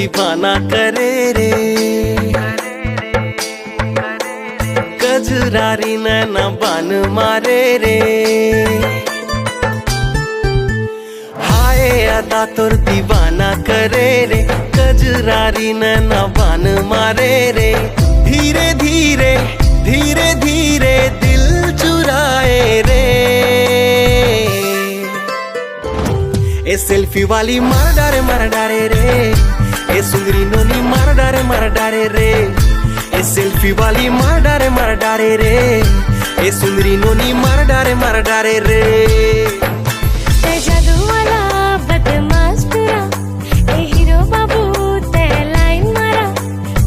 दीवाना करे रे, कजरारी नैना बान मारे रे। हाय अदा तोर दीवाना करे रे, कजरारी नैना बान मारे रे। धीरे धीरे धीरे धीरे दिल चुराए रे। ए सेल्फी वाली मार डारे रे, ए सुंदरी नोनी मार डारे रे। ए सेल्फी वाली मार डारे रे, ए सुंदरी नोनी मार डारे रे। ते जादू वाला बदमाश तुरा, ए हीरो बाबू ते लाइन मारा।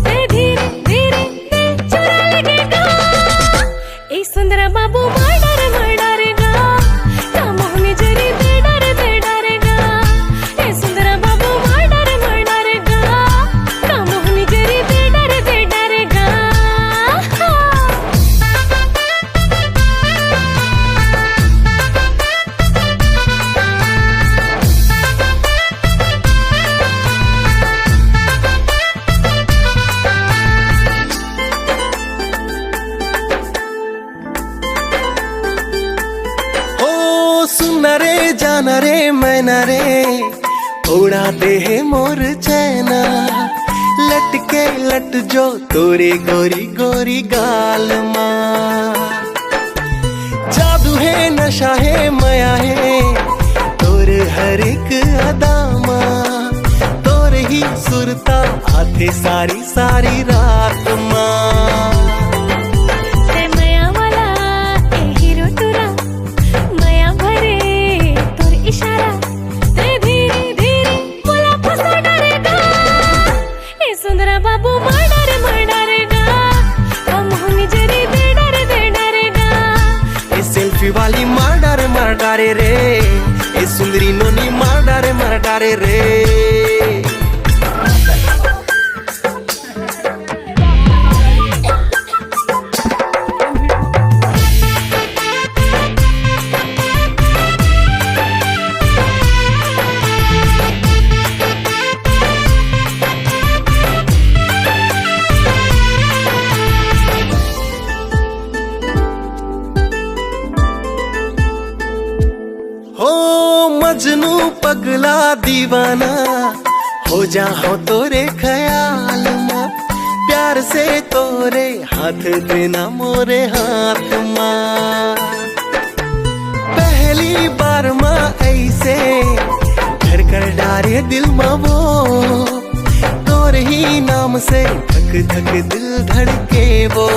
ते धीरे धीरे ते चुरा लगेगा, ए सुंदरा बाबू मार डारेगा। कामोहनी जरी दे डारेगा, ए सुंदरा बाबू मार डारेगा। कामोहनी जरी दे डारेगा। सुन रे जाना रे मैना रे, उड़ाते है मोर चैना। लटके लट जो तोरे गोरी गोरी गाल माँ। जादू है नशा है माया है तोर हर एक अदा माँ। तोर ही सुरता आते सारी सारी रात माँ। बाबू मार डारेगा, कामोहनी जरी दे डारेगा। ए सेल्फी वाली मार डारे रे, ए सुंदरी नोनी मार डारे रे। मजनू पगला दीवाना हो जाओ तोरे ख्याल में। प्यार से तोरे हाथ देना मोरे हाथ माँ। पहली बार माँ ऐसे घर कर डारे दिल माँ वो। तोरे ही नाम से धक धक दिल धड़के वो।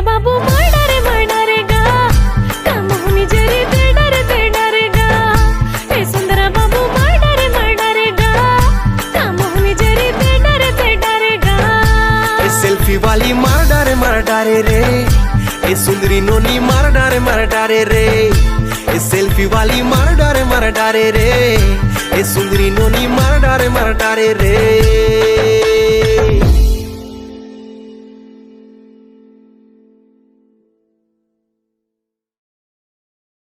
बाबू मार डारेगा, कामोहनी जरी दे डारेगा। ए सुंदरा बाबू मार डारेगा, कामोहनी जरी दे डारेगा। ए सेल्फी वाली मार डारे रे, ए सुंदरी नोनी मार डारे रे। ए सेल्फी वाली मार डारे रे, ए सुंदरी नोनी मार डारे रे।